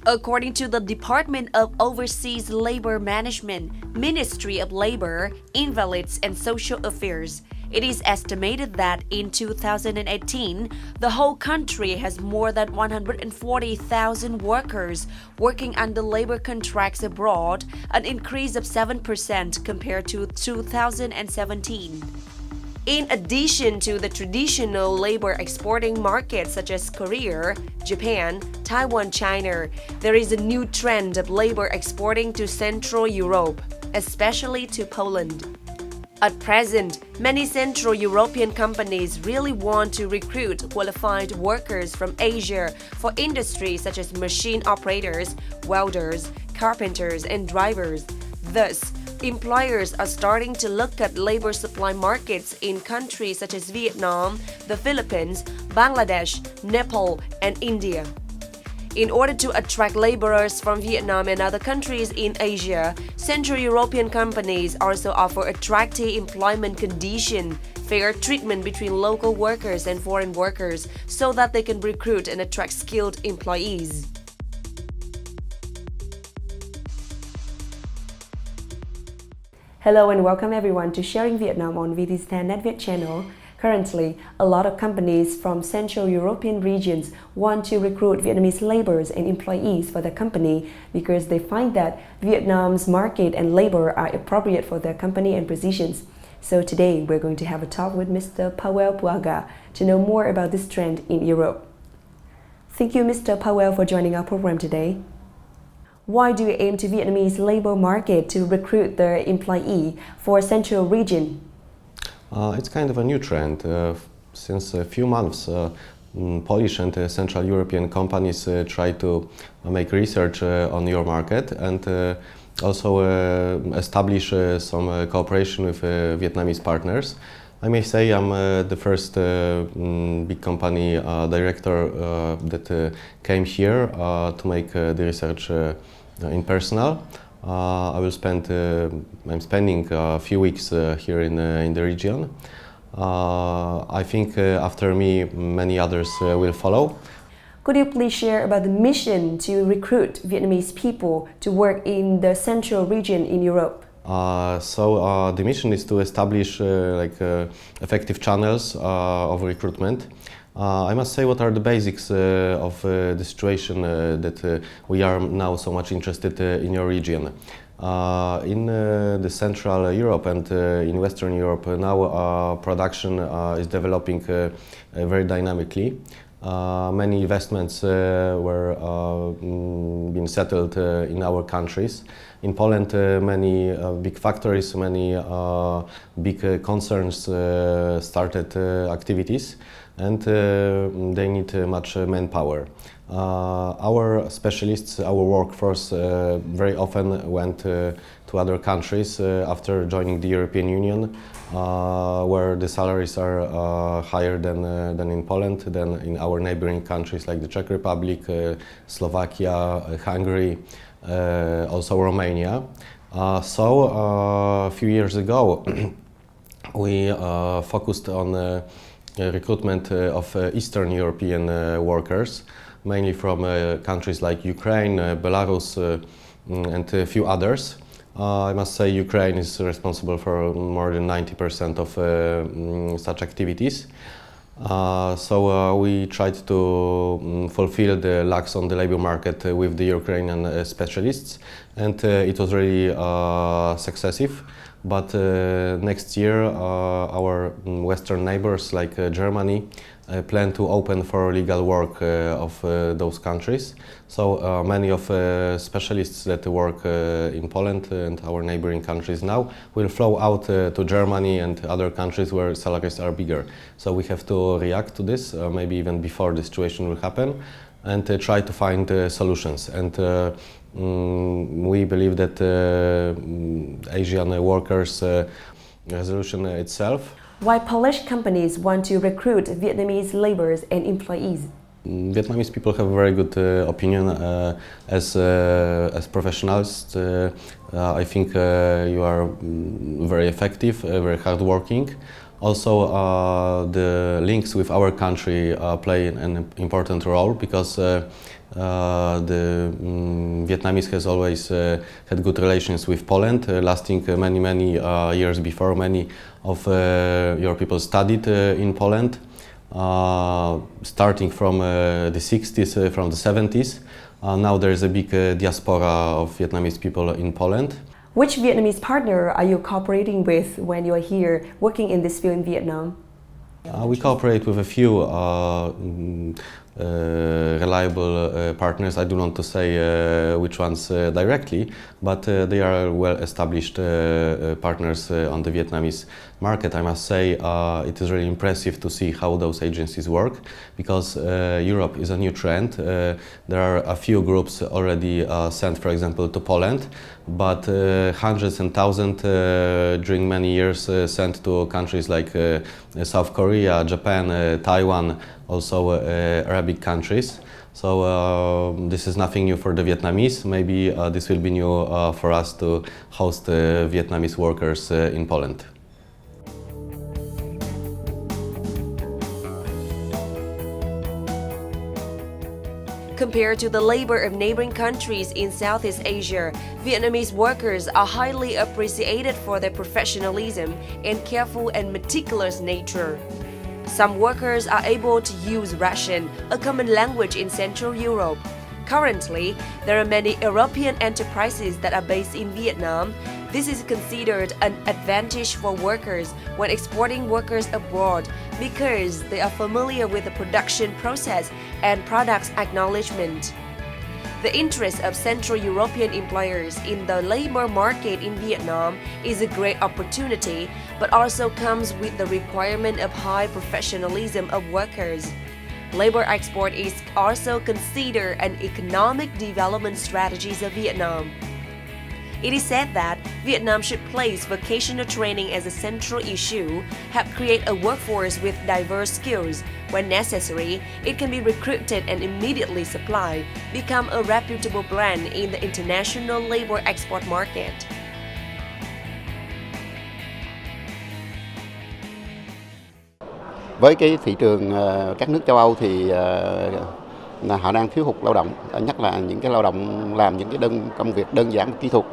According to the Department of Overseas Labor Management, Ministry of Labor, Invalids and Social Affairs, it is estimated that in 2018, the whole country has more than 140,000 workers working under labor contracts abroad, an increase of 7% compared to 2017. In addition to the traditional labor exporting markets such as Korea, Japan, Taiwan, China, there is a new trend of labor exporting to Central Europe, especially to Poland. At present, many Central European companies really want to recruit qualified workers from Asia for industries such as machine operators, welders, carpenters, and drivers. Thus, employers are starting to look at labor supply markets in countries such as Vietnam, the Philippines, Bangladesh, Nepal, and India. In order to attract laborers from Vietnam and other countries in Asia, Central European companies also offer attractive employment conditions, fair treatment between local workers and foreign workers, so that they can recruit and attract skilled employees. Hello and welcome everyone to Sharing Vietnam on VT10 NetViet channel. Currently, a lot of companies from Central European regions want to recruit Vietnamese laborers and employees for their company because they find that Vietnam's market and labor are appropriate for their company and positions. So today, we're going to have a talk with Mr. Powell Puaga to know more about this trend in Europe. Thank you, Mr. Powell, for joining our program today. Why do you aim to Vietnamese labor market to recruit the employee for Central region? It's kind of a new trend. Since a few months, Polish and Central European companies try to make research on your market and also establish some cooperation with Vietnamese partners. I may say I'm the first big company director that came here to make the research in personal. I'm spending a few weeks here in the region. I think after me, many others will follow. Could you please share about the mission to recruit Vietnamese people to work in the Central region in Europe? The mission is to establish effective channels of recruitment. I must say what are the basics of the situation that we are now so much interested in your region. In the Central Europe and in Western Europe now production is developing very dynamically. Many investments were being settled in our countries. In Poland, many big factories, many big concerns started activities, and they need much manpower. Our specialists, our workforce very often went to other countries after joining the European Union, where the salaries are higher than in Poland, than in our neighboring countries like the Czech Republic, Slovakia, Hungary, also Romania. A few years ago we focused on recruitment of Eastern European workers, mainly from countries like Ukraine, Belarus, and a few others. I must say Ukraine is responsible for more than 90% of such activities. We tried to fulfill the lacks on the labor market with the Ukrainian specialists, and it was really successive. But next year our Western neighbors like Germany plan to open for legal work of those countries. So many of specialists that work in Poland and our neighboring countries now will flow out to Germany and other countries where salaries are bigger. So we have to react to this, maybe even before the situation will happen, and try to find solutions. And we believe that Asian workers' resolution itself. Why Polish companies want to recruit Vietnamese laborers and employees? Vietnamese people have a very good opinion as professionals. I think you are very effective, very hardworking. Also, the links with our country play an important role because the Vietnamese has always had good relations with Poland, lasting many years before. Many of your people studied in Poland, starting from the 60s, from the 70s. Now there is a big diaspora of Vietnamese people in Poland. Which Vietnamese partner are you cooperating with when you're here working in this field in Vietnam? We cooperate with a few reliable partners. I don't want to say which ones directly, but they are well-established partners on the Vietnamese market. I must say it is really impressive to see how those agencies work, because Europe is a new trend. There are a few groups already sent, for example, to Poland, but hundreds and thousands during many years sent to countries like South Korea, Japan, Taiwan, also Arabic countries. So this is nothing new for the Vietnamese. Maybe this will be new for us to host Vietnamese workers in Poland. Compared to the labor of neighboring countries in Southeast Asia, Vietnamese workers are highly appreciated for their professionalism and careful and meticulous nature. Some workers are able to use Russian, a common language in Central Europe. Currently, there are many European enterprises that are based in Vietnam. This is considered an advantage for workers when exporting workers abroad because they are familiar with the production process and products acknowledgement. The interest of Central European employers in the labor market in Vietnam is a great opportunity, but also comes with the requirement of high professionalism of workers. Labor export is also considered an economic development strategy of Vietnam. It is said that Vietnam should place vocational training as a central issue, help create a workforce with diverse skills. When necessary, it can be recruited and immediately supplied, become a reputable brand in the international labor export market. Với cái thị trường các nước châu Âu thì là họ đang thiếu hụt lao động, nhất là những cái lao động làm những cái công việc đơn giản kỹ thuật.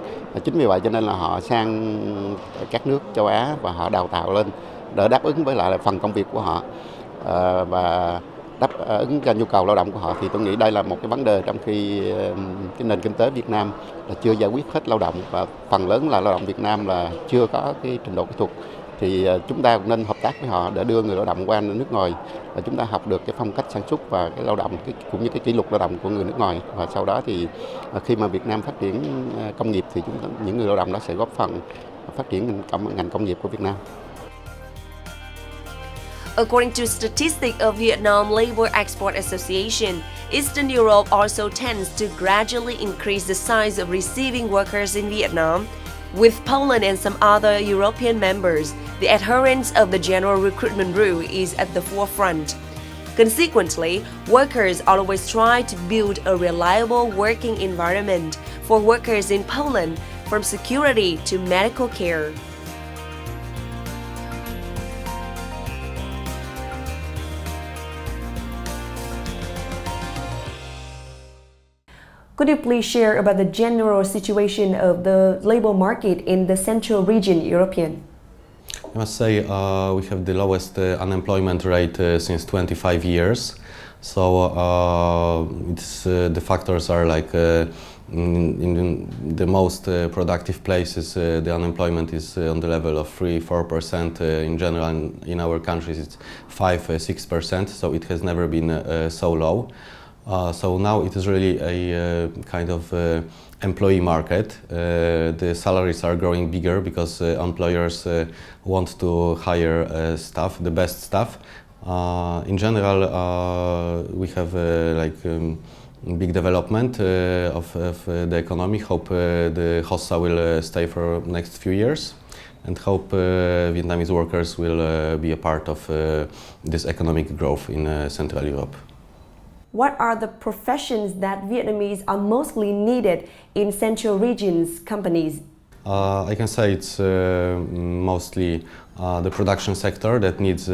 Chính vì vậy cho nên là họ sang các nước châu Á và họ đào tạo lên để đáp ứng với lại là phần công việc của họ và đáp ứng cho nhu cầu lao động của họ. Thì tôi nghĩ đây là một cái vấn đề trong khi cái nền kinh tế Việt Nam là chưa giải quyết hết lao động, và phần lớn là lao động Việt Nam là chưa có cái trình độ kỹ thuật. Thì chúng ta cũng nên hợp tác với họ để đưa người lao động qua nước ngoài, và chúng ta học được cái phong cách sản xuất và cái lao động cũng như cái kỷ luật lao động của người nước ngoài, và sau đó thì khi mà Việt Nam phát triển công nghiệp thì những người lao động đó sẽ góp phần phát triển ngành công nghiệp của Việt Nam. According to statistics of Vietnam Labor Export Association, Eastern Europe also tends to gradually increase the size of receiving workers in Vietnam. With Poland and some other European members, the adherence of the general recruitment rule is at the forefront. Consequently, workers always try to build a reliable working environment for workers in Poland, from security to medical care. Could you please share about the general situation of the labor market in the Central region European? I must say we have the lowest unemployment rate since 25 years. So the factors are like in the most productive places the unemployment is on the level of 3-4%. In general, in our countries it's 5-6%. So it has never been so low. So now it is really a kind of employee market. The salaries are growing bigger because employers want to hire staff, the best staff. In general, we have big development of the economy. Hope the HOSA will stay for next few years, and hope Vietnamese workers will be a part of this economic growth in Central Europe. What are the professions that Vietnamese are mostly needed in Central region's companies? I can say it's mostly the production sector that needs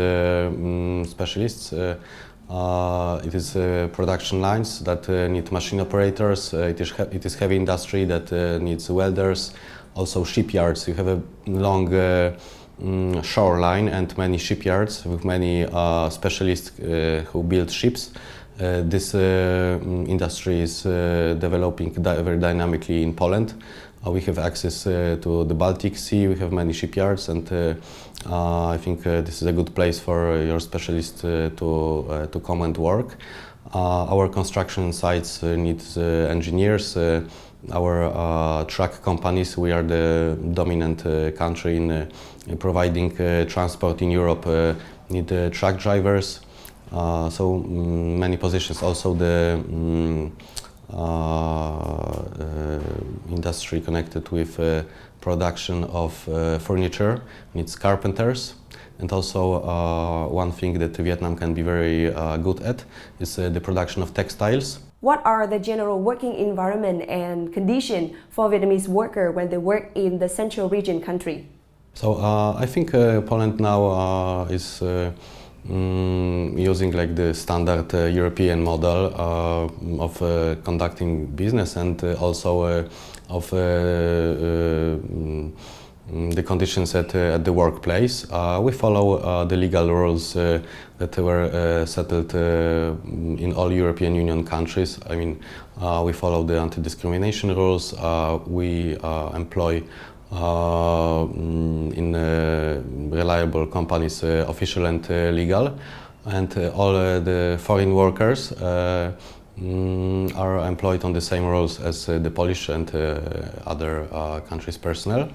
specialists. It is production lines that need machine operators. It is heavy industry that needs welders. Also shipyards. You have a long shoreline and many shipyards with many specialists who build ships. This industry is developing very dynamically in Poland. We have access to the Baltic Sea, we have many shipyards, and I think this is a good place for your specialist to come and work. Our construction sites need engineers. Our truck companies, we are the dominant country in providing transport in Europe, need truck drivers. So many positions. Also the industry connected with production of furniture needs carpenters. And also one thing that Vietnam can be very good at is the production of textiles. What are the general working environment and condition for Vietnamese worker when they work in the central region country? So I think Poland now is using like the standard European model of conducting business, and also of the conditions at the workplace. We follow the legal rules that were settled in all European Union countries. I mean, we follow the anti-discrimination rules. We employ in reliable companies, official and legal, and all the foreign workers are employed on the same rules as the Polish and other countries' personnel.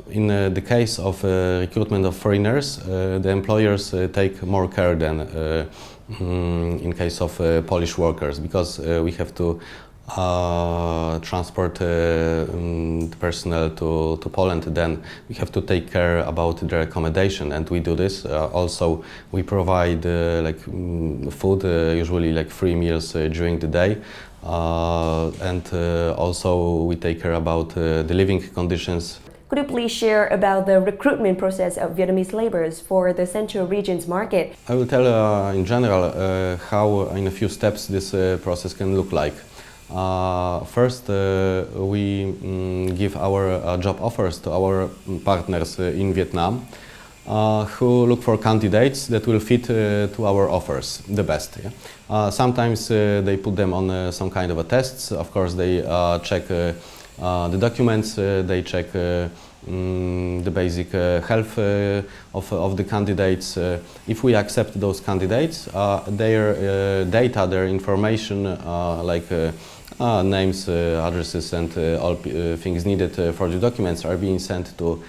In the case of recruitment of foreigners, the employers take more care than in case of Polish workers, because we have to transport the personnel to Poland. Then we have to take care about their accommodation, and we do this. Also, we provide food, usually like 3 meals during the day. And also we take care about the living conditions. Could you please share about the recruitment process of Vietnamese laborers for the Central Region's market? I will tell in general how in a few steps this process can look like. First, we give our job offers to our partners in Vietnam, who look for candidates that will fit to our offers the best. Yeah? Sometimes they put them on some kind of a tests. Of course, they check the documents, they check the basic health of the candidates. If we accept those candidates, their data, their information, names, addresses, and all things needed for the documents are being sent to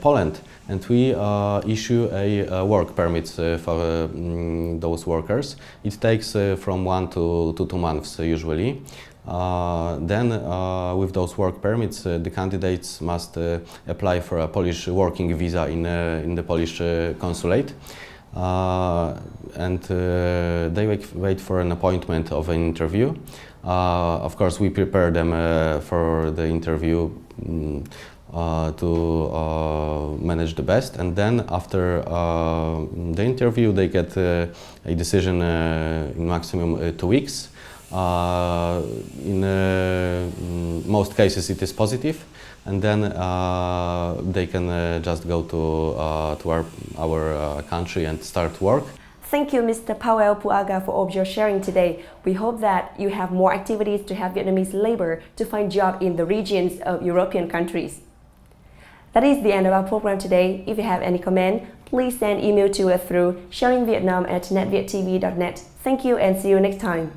Poland, and we issue a work permits for those workers. It takes from 1 to 2 months usually. Then with those work permits, the candidates must apply for a Polish working visa in the Polish consulate. And they wait for an appointment of an interview. Of course, we prepare them for the interview to manage the best, and then after the interview they get a decision in maximum 2 weeks. In most cases it is positive, and then they can just go to our country and start work. Thank you, Mr. Powell Puaga, for all your sharing today. We hope that you have more activities to help Vietnamese labor to find jobs in the regions of European countries. That is the end of our program today. If you have any comment, please send email to us through sharingvietnam@netvietTV.net. Thank you and see you next time.